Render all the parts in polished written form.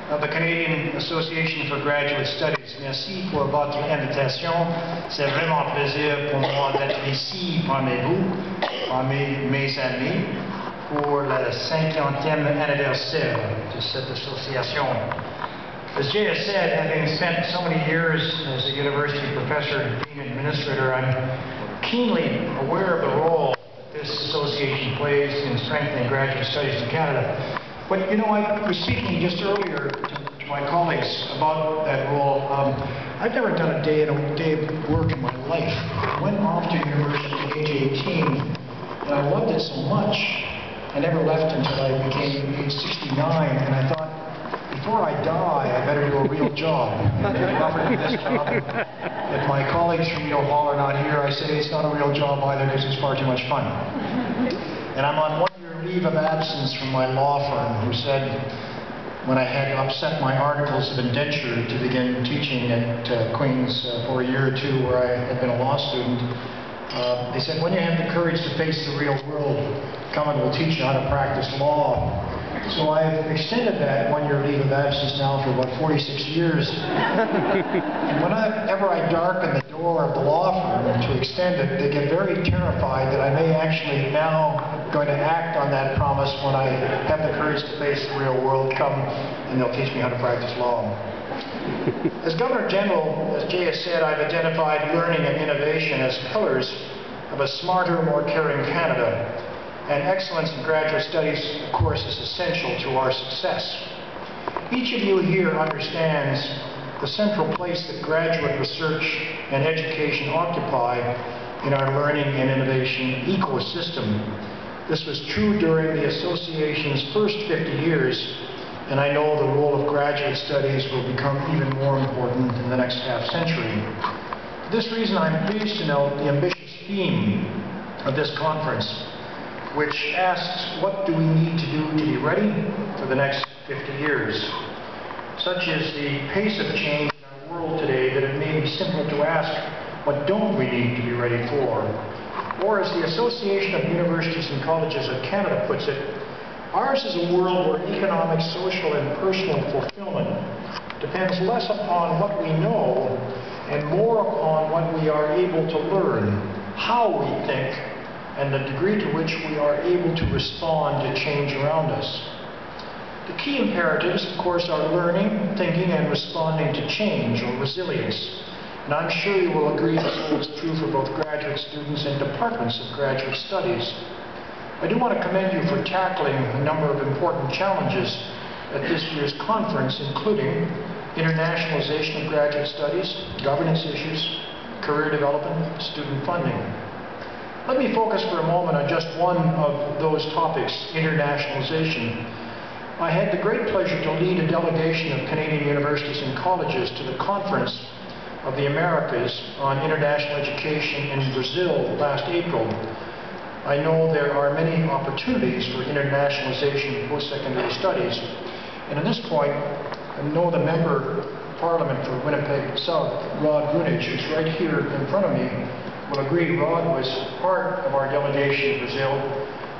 of the Canadian Association for Graduate Studies. Merci pour votre invitation. C'est vraiment un plaisir pour moi d'être ici parmi vous, parmi mes amis, pour le 50e anniversaire de cette association. As Jay has said, having spent so many years as a university professor and dean administrator, I'm keenly aware of the role that this association plays in strengthening graduate studies in Canada. But you know, I was speaking just earlier to my colleagues about that role. I've never done a day of work in my life. I went off to university at age 18, and I loved it so much. I never left until I became age 69, and I thought, before I die, I better do a real job. I offered me this job. If my colleagues from Yale Hall are not here, I say it's not a real job either because it's far too much fun. And I'm on one-year leave of absence from my law firm, who said, when I had upset my articles of indenture to begin teaching at Queen's for a year or two where I had been a law student, they said, when you have the courage to face the real world, come and we'll teach you how to practice law. So I've extended that one-year leave of absence now for about 46 years. And whenever I darken the door of the law firm to extend it, they get very terrified that I may actually now going to act on that promise when I have the courage to face the real world. Come and they'll teach me how to practice law. As Governor General, as Jay has said, I've identified learning and innovation as pillars of a smarter, more caring Canada. And excellence in graduate studies, of course, is essential to our success. Each of you here understands the central place that graduate research and education occupy in our learning and innovation ecosystem. This was true during the association's first 50 years, and I know the role of graduate studies will become even more important in the next half-century. For this reason, I'm pleased to note the ambitious theme of this conference, which asks, what do we need to do to be ready for the next 50 years? Such is the pace of change in our world today that it may be simple to ask, what don't we need to be ready for? Or as the Association of Universities and Colleges of Canada puts it, ours is a world where economic, social, and personal fulfillment depends less upon what we know and more upon what we are able to learn, how we think, and the degree to which we are able to respond to change around us. The key imperatives, of course, are learning, thinking, and responding to change, or resilience. And I'm sure you will agree this holds true for both graduate students and departments of graduate studies. I do want to commend you for tackling a number of important challenges at this year's conference, including internationalization of graduate studies, governance issues, career development, student funding. Let me focus for a moment on just one of those topics, internationalization. I had the great pleasure to lead a delegation of Canadian universities and colleges to the Conference of the Americas on International Education in Brazil last April. I know there are many opportunities for internationalization in post-secondary studies. And at this point, I know the Member of Parliament for Winnipeg South, Rod Grunage, who's right here in front of me, will agree. Rod was part of our delegation to Brazil,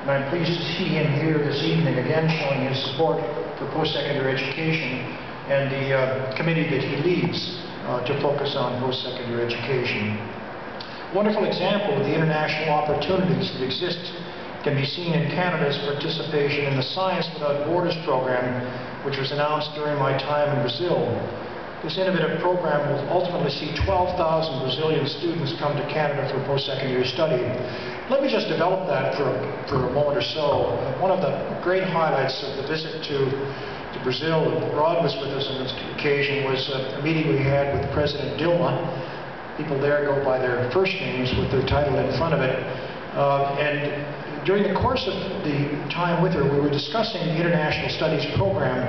and I'm pleased to see him here this evening again showing his support for post-secondary education and the committee that he leads to focus on post-secondary education. A wonderful example of the international opportunities that exist can be seen in Canada's participation in the Science Without Borders program, which was announced during my time in Brazil. This innovative program will ultimately see 12,000 Brazilian students come to Canada for post-secondary study. Let me just develop that for a moment or so. One of the great highlights of the visit to Brazil, Rod was with us on this occasion, was a meeting we had with President Dilma. People there go by their first names with their title in front of it. And during the course of the time with her, we were discussing the International Studies program,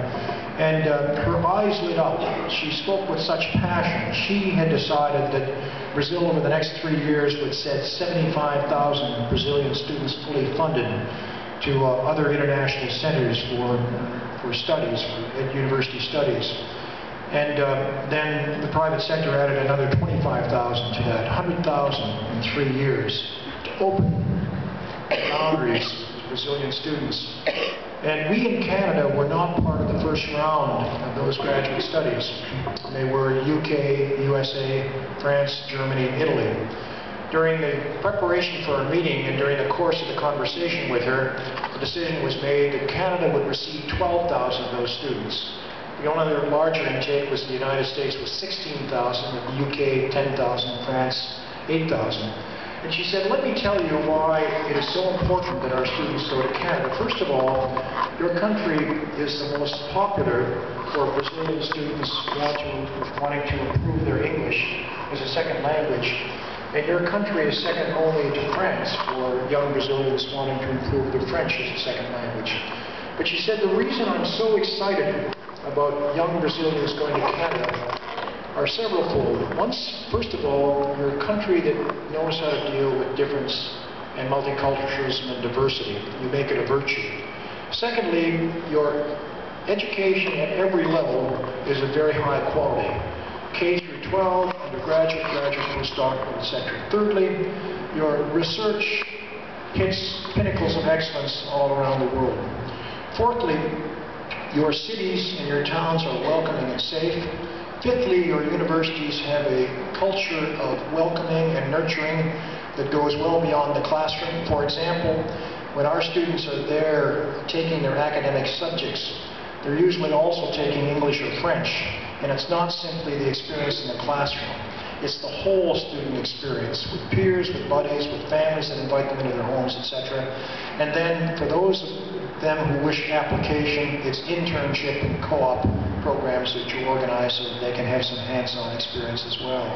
and her eyes lit up. She spoke with such passion. She had decided that Brazil over the next 3 years would set 75,000 Brazilian students fully funded to other international centers for studies, for university studies. And then the private sector added another 25,000 to that, 100,000 in 3 years to open boundaries to Brazilian students. And we in Canada were not part of the first round of those graduate studies. They were UK, USA, France, Germany, and Italy. During the preparation for our meeting and during the course of the conversation with her, the decision was made that Canada would receive 12,000 of those students. The only other larger intake was the United States with 16,000, the UK 10,000, France 8,000. And she said, let me tell you why it is so important that our students go to Canada. First of all, your country is the most popular for Brazilian students wanting to improve their English as a second language. And your country is second only to France for young Brazilians wanting to improve their French as a second language. But she said, the reason I'm so excited about young Brazilians going to Canada are severalfold. First of all, you're a country that knows how to deal with difference and multiculturalism and diversity. You make it a virtue. Secondly, your education at every level is of very high quality. K through 12, undergraduate, graduate, postdoctoral, etc. Thirdly, your research hits pinnacles of excellence all around the world. Fourthly, your cities and your towns are welcoming and safe. Fifthly, your universities have a culture of welcoming and nurturing that goes well beyond the classroom. For example, when our students are there taking their academic subjects, they're usually also taking English or French. And it's not simply the experience in the classroom. It's the whole student experience with peers, with buddies, with families that invite them into their homes, etc. And then for those of them who wish application, it's internship and co-op programs that you organize so that they can have some hands-on experience as well.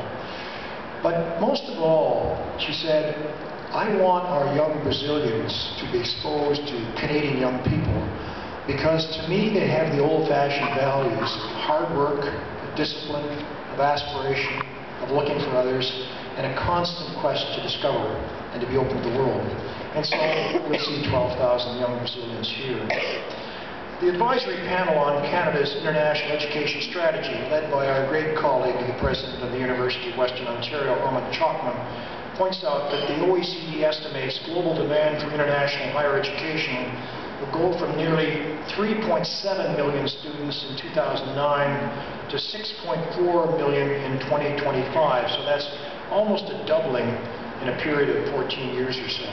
But most of all, she said, I want our young Brazilians to be exposed to Canadian young people because to me they have the old-fashioned values of hard work, of discipline, of aspiration, of looking for others, and a constant quest to discover and to be open to the world. And so we see 12,000 young Brazilians here. The advisory panel on Canada's international education strategy, led by our great colleague, the President of the University of Western Ontario, Ahmed Chokman, points out that the OECD estimates global demand for international higher education will go from nearly 3.7 million students in 2009 to 6.4 million in 2025. So that's almost a doubling in a period of 14 years or so.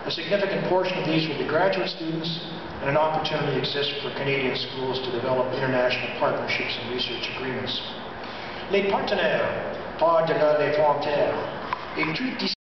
A significant portion of these will be graduate students, and an opportunity exists for Canadian schools to develop international partnerships and research agreements. Les partenaires par-delà les frontières. Et